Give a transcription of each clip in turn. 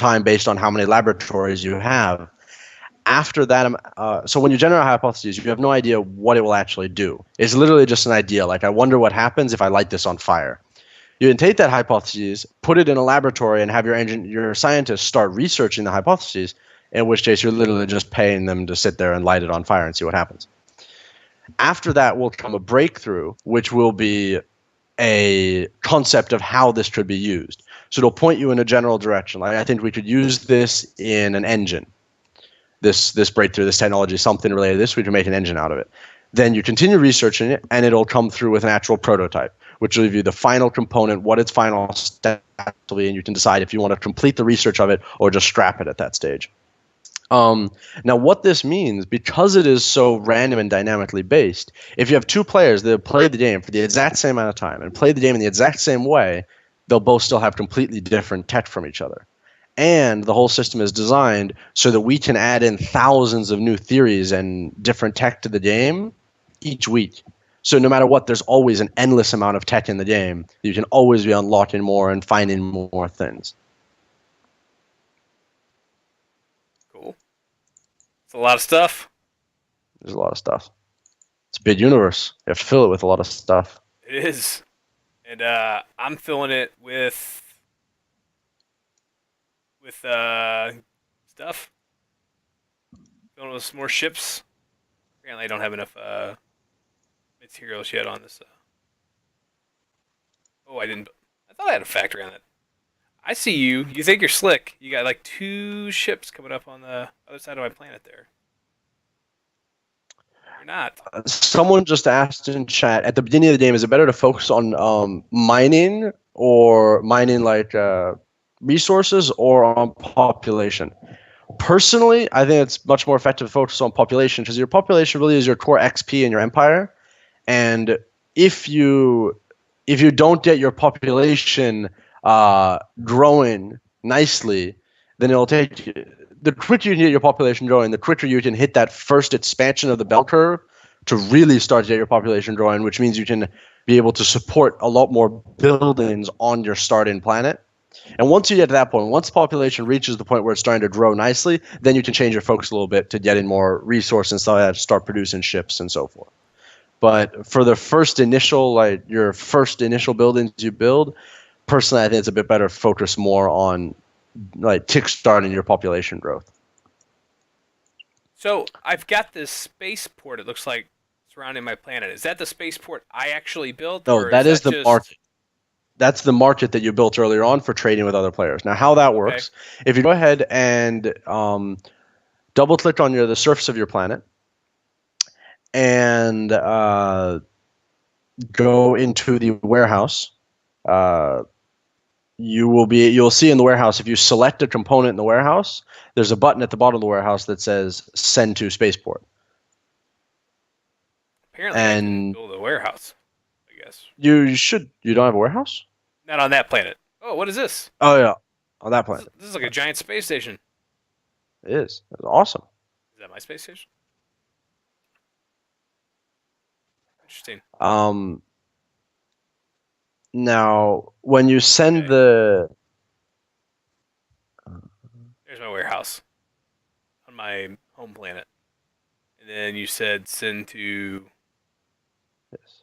time based on how many laboratories you have. After that, so when you generate a hypothesis, you have no idea what it will actually do. It's literally just an idea. Like, I wonder what happens if I light this on fire. You can take that hypothesis, put it in a laboratory, and have your scientists start researching the hypotheses, in which case you're literally just paying them to sit there and light it on fire and see what happens. After that will come a breakthrough, which will be a concept of how this could be used. So it'll point you in a general direction. Like, I think we could use this in an engine. This breakthrough, this technology, something related to this, we can make an engine out of it. Then you continue researching it, and it'll come through with an actual prototype, which will give you the final component, what its final step will be, and you can decide if you want to complete the research of it or just scrap it at that stage. Now, what this means, because it is so random and dynamically based, if you have two players that play the game for the exact same amount of time and play the game in the exact same way, they'll both still have completely different tech from each other. And the whole system is designed so that we can add in thousands of new theories and different tech to the game each week. So no matter what, there's always an endless amount of tech in the game. You can always be unlocking more and finding more things. Cool. It's a lot of stuff. There's a lot of stuff. It's a big universe. You have to fill it with a lot of stuff. It is. And I'm filling it with stuff. Filling it with some more ships. Apparently I don't have enough materials yet on this. Oh, I didn't. I thought I had a factory on it. I see you. You think you're slick. You got like 2 ships coming up on the other side of my planet there. You're not. Someone just asked in chat, at the beginning of the game, is it better to focus on mining or mining like resources or on population? Personally, I think it's much more effective to focus on population, because your population really is your core XP in your empire. And if you don't get your population growing nicely, then it'll take the quicker you can get your population growing, the quicker you can hit that first expansion of the bell curve to really start to get your population growing, which means you can be able to support a lot more buildings on your starting planet. And once you get to that point, once the population reaches the point where it's starting to grow nicely, then you can change your focus a little bit to get in more resources and stuff like that, to start producing ships and so forth. But for the first initial, like your first initial buildings you build, personally, I think it's a bit better to focus more on like kickstarting your population growth. So I've got this spaceport, it looks like, surrounding my planet. Is that the spaceport I actually built? No, that is the market. That's the market that you built earlier on for trading with other players. Now, how that works, if you go ahead and double-click on the surface of your planet and go into the warehouse, you'll see in the warehouse, if you select a component in the warehouse, there's a button at the bottom of the warehouse that says "Send to Spaceport." Apparently, I can build a warehouse. Yes. You should. You don't have a warehouse? Not on that planet. Oh, what is this? Oh, yeah. On that planet. This is like a giant space station. It is. It's awesome. Is that my space station? Interesting. Now, when you send the... There's my warehouse on my home planet. And then you said send to...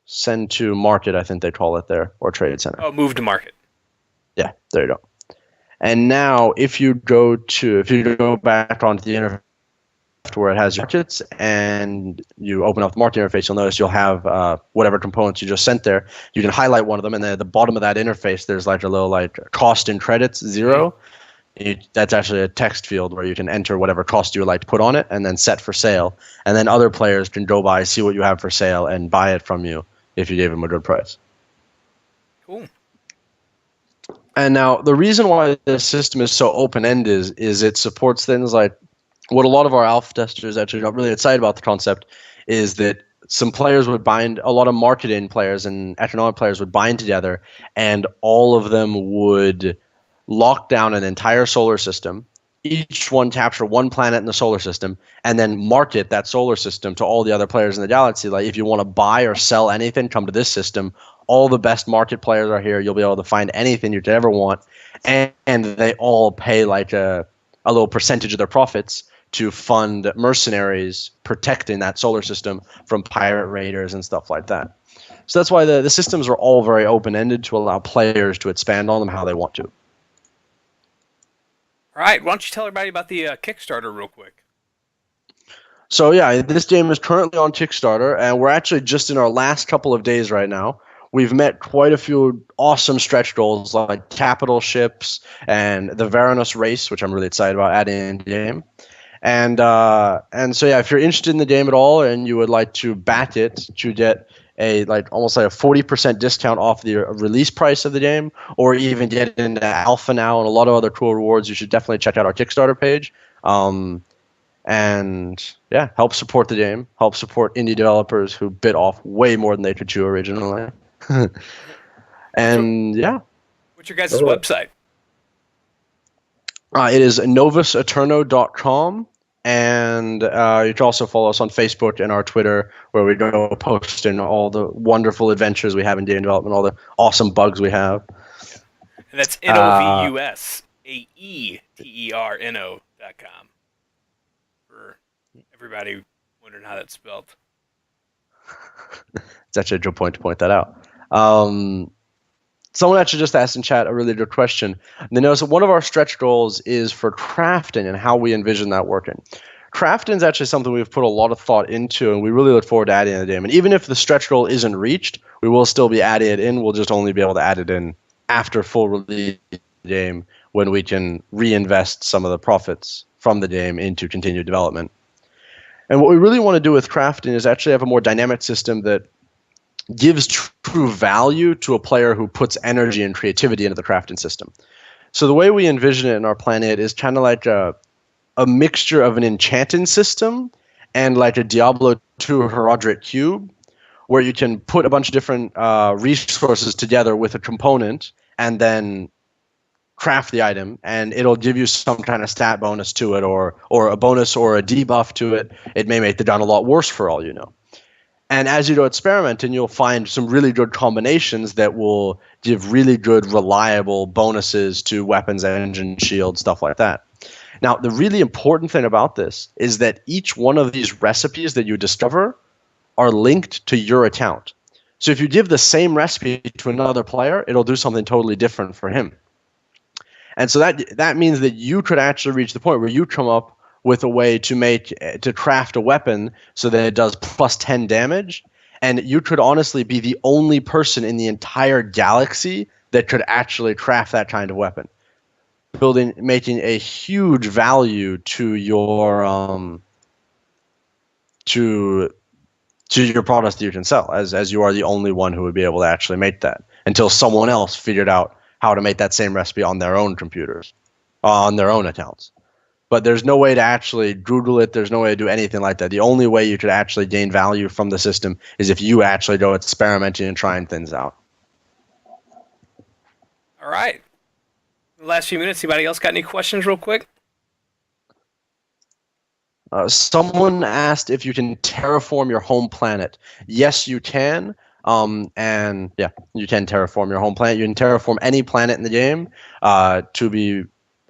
Send to market, I think they call it there, or trade center. Oh, move to market. Yeah, there you go. And now, if you go back onto the interface where it has your markets, and you open up the market interface, you'll notice you'll have whatever components you just sent there. You can highlight one of them, and then at the bottom of that interface, there's like a little like cost and credits 0. That's actually a text field where you can enter whatever cost you would like to put on it, and then set for sale. And then other players can go by, see what you have for sale, and buy it from you if you gave them a good price. Cool. And now, the reason why this system is so open-ended is it supports things like what a lot of our alpha testers actually got really excited about the concept is that some players would bind, a lot of marketing players and economic players would bind together, and all of them would lock down an entire solar system, each one capture one planet in the solar system, and then market that solar system to all the other players in the galaxy. Like, if you want to buy or sell anything, come to this system. All the best market players are here. You'll be able to find anything you could ever want, and they all pay like a little percentage of their profits to fund mercenaries protecting that solar system from pirate raiders and stuff like that. So that's why the systems are all very open-ended to allow players to expand on them how they want to. All right, why don't you tell everybody about the Kickstarter real quick? So yeah, this game is currently on Kickstarter, and we're actually just in our last couple of days right now. We've met quite a few awesome stretch goals like capital ships and the Varanus race, which I'm really excited about adding in the game. And so yeah, if you're interested in the game at all and you would like to back it to get a almost like a 40% discount off the release price of the game, or even get into alpha now and a lot of other cool rewards, you should definitely check out our Kickstarter page. And yeah, help support the game, help support indie developers who bit off way more than they could chew originally. And yeah, What's your guys' website? It is novusaeterno.com. And you can also follow us on Facebook and our Twitter, where we go posting all the wonderful adventures we have in game development, all the awesome bugs we have. Yeah. And that's NOVUSAETERNO.com. For everybody wondering how that's spelled. It's actually a good point to point that out. Someone actually just asked in chat a really good question. They noticed that one of our stretch goals is for crafting and how we envision that working. Crafting is actually something we've put a lot of thought into, and we really look forward to adding in the game. And even if the stretch goal isn't reached, we will still be adding it in. We'll just only be able to add it in after full release of the game, when we can reinvest some of the profits from the game into continued development. And what we really want to do with crafting is actually have a more dynamic system that gives true value to a player who puts energy and creativity into the crafting system. So the way we envision it in our planet is kind of like a mixture of an enchanting system and like a Diablo 2 Herodric cube, where you can put a bunch of different resources together with a component and then craft the item, and it'll give you some kind of stat bonus to it, or a bonus or a debuff to it. It may make the gun a lot worse for all you know. And as you go experimenting, you'll find some really good combinations that will give really good, reliable bonuses to weapons, engine, shield, stuff like that. Now, the really important thing about this is that each one of these recipes that you discover are linked to your account. So if you give the same recipe to another player, it'll do something totally different for him. And so that means that you could actually reach the point where you come up with a way to craft a weapon so that it does plus 10 damage, and you could honestly be the only person in the entire galaxy that could actually craft that kind of weapon, making a huge value to your to your products that you can sell, as you are the only one who would be able to actually make that, until someone else figured out how to make that same recipe on their own computers, on their own accounts. But there's no way to actually Google it. There's no way to do anything like that. The only way you could actually gain value from the system is if you actually go experimenting and trying things out. All right. The last few minutes, anybody else got any questions real quick? Someone asked if you can terraform your home planet. Yes, you can. And yeah, you can terraform your home planet. You can terraform any planet in the game to be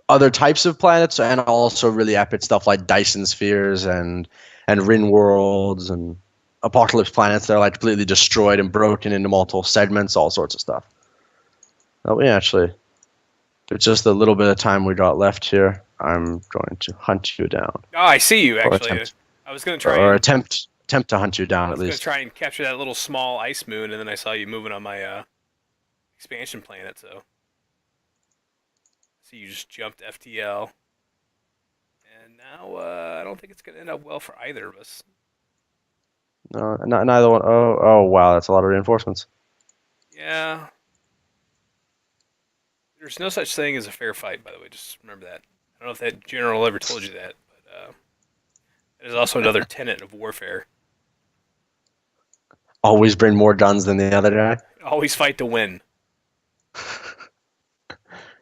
other types of planets, and also really epic stuff like Dyson spheres and Rin worlds and apocalypse planets that are like completely destroyed and broken into multiple segments, all sorts of stuff. Actually, it's just a little bit of time we got left here. I'm going to hunt you down. Oh, I see you actually. I was going to try attempt to hunt you down at least. I was going to try and capture that little small ice moon, and then I saw you moving on my expansion planet, so you just jumped FTL. And now I don't think it's going to end up well for either of us. No, neither one. Oh, wow, that's a lot of reinforcements. Yeah. There's no such thing as a fair fight, by the way. Just remember that. I don't know if that general ever told you that, but it is also another tenet of warfare. Always bring more guns than the other guy. Always fight to win.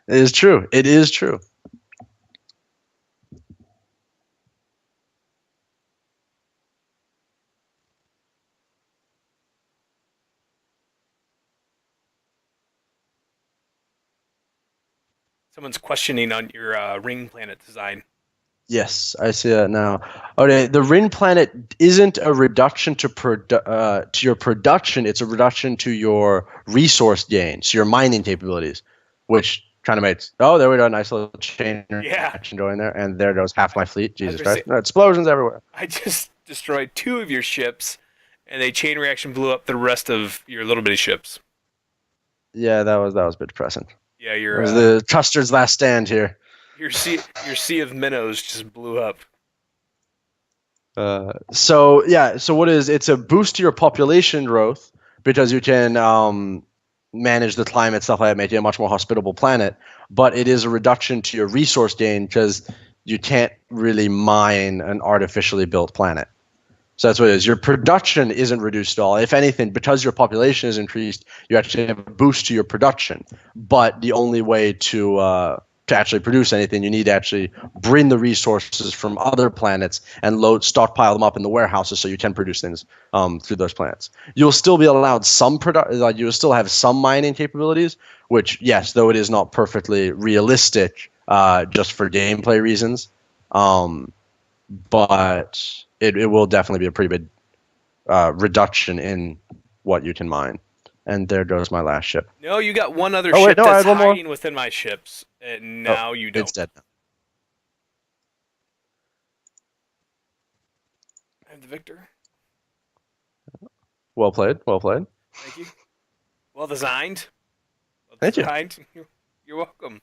It is true. It is true. Someone's questioning on your ring planet design. Yes, I see that now. Okay, the Rin planet isn't a reduction to your production; it's a reduction to your resource gain, so your mining capabilities, which kind of makes. Oh, there we go. Nice little chain Yeah. reaction going there, and there goes half my fleet. I was Jesus gonna say, Christ! No, explosions everywhere. I just destroyed 2 of your ships, and a chain reaction blew up the rest of your little bitty ships. Yeah, that was a bit depressing. Yeah, It was the Custer's last stand here. your sea of minnows just blew up. So what is it's a boost to your population growth because you can manage the climate stuff like that, make it a much more hospitable planet. But it is a reduction to your resource gain because you can't really mine an artificially built planet. So that's what it is. Your production isn't reduced at all. If anything, because your population is increased, you actually have a boost to your production. But the only way to actually produce anything, you need to actually bring the resources from other planets and stockpile them up in the warehouses so you can produce things through those planets. You'll still be allowed you'll still have some mining capabilities, which, yes, though it is not perfectly realistic, just for gameplay reasons. But it will definitely be a pretty big reduction in what you can mine. And there goes my last ship. No, you got one other Oh, wait, ship no, I that's had one more. hiding within my ships, and now you don't. It's dead. I'm the victor. Well played. Well played. Thank you. Well designed. Well Thank you. designed. You're welcome.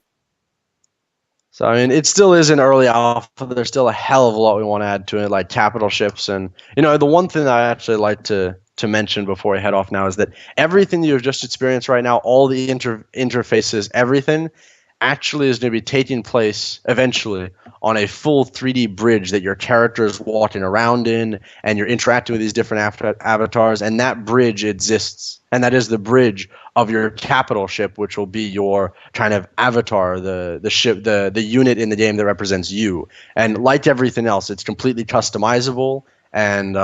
So I mean, it still is an early alpha. There's still a hell of a lot we want to add to it, like capital ships, and the one thing that I actually like to mention before we head off now is that everything you've just experienced right now, all the interfaces, everything, actually is going to be taking place eventually on a full 3D bridge that your character is walking around in, and you're interacting with these different avatars, and that bridge exists, and that is the bridge of your capital ship, which will be your kind of avatar, the ship, the unit in the game that represents you. And like everything else, it's completely customizable, and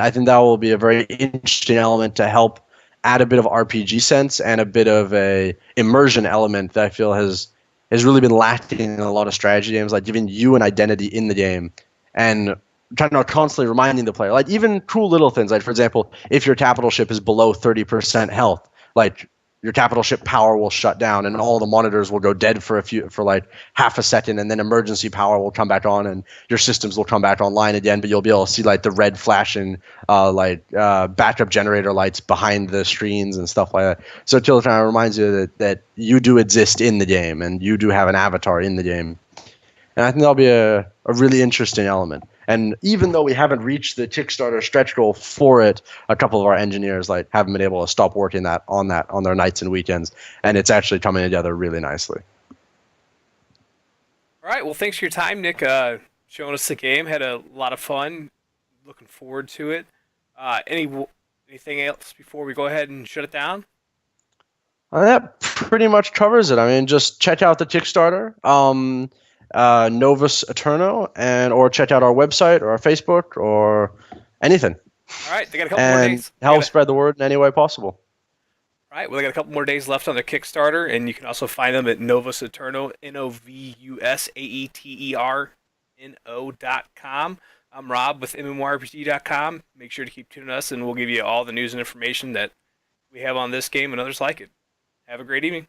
I think that will be a very interesting element to help add a bit of RPG sense and a bit of a immersion element that I feel has really been lacking in a lot of strategy games, like giving you an identity in the game and kind of constantly reminding the player, like even cool little things, like for example, if your capital ship is below 30% health, like your capital ship power will shut down and all the monitors will go dead for like half a second, and then emergency power will come back on and your systems will come back online again, but you'll be able to see like the red flashing backup generator lights behind the screens and stuff like that. So it kind of reminds you that you do exist in the game and you do have an avatar in the game. And I think that'll be a really interesting element. And even though we haven't reached the Kickstarter stretch goal for it, a couple of our engineers haven't been able to stop working on their nights and weekends, and it's actually coming together really nicely. All right. Well, thanks for your time, Nick. Showing us the game. Had a lot of fun. Looking forward to it. Anything else before we go ahead and shut it down? That pretty much covers it. I mean, just check out the Kickstarter. Novus Aeterno, or check out our website or our Facebook or anything. All right, they got a couple more days. Help spread the word in any way possible. All right, well, they got a couple more days left on their Kickstarter, and you can also find them at Novus Aeterno, NOVUSAETERNO.com. I'm Rob with MMORPG.com. Make sure to keep tuning us, and we'll give you all the news and information that we have on this game and others like it. Have a great evening.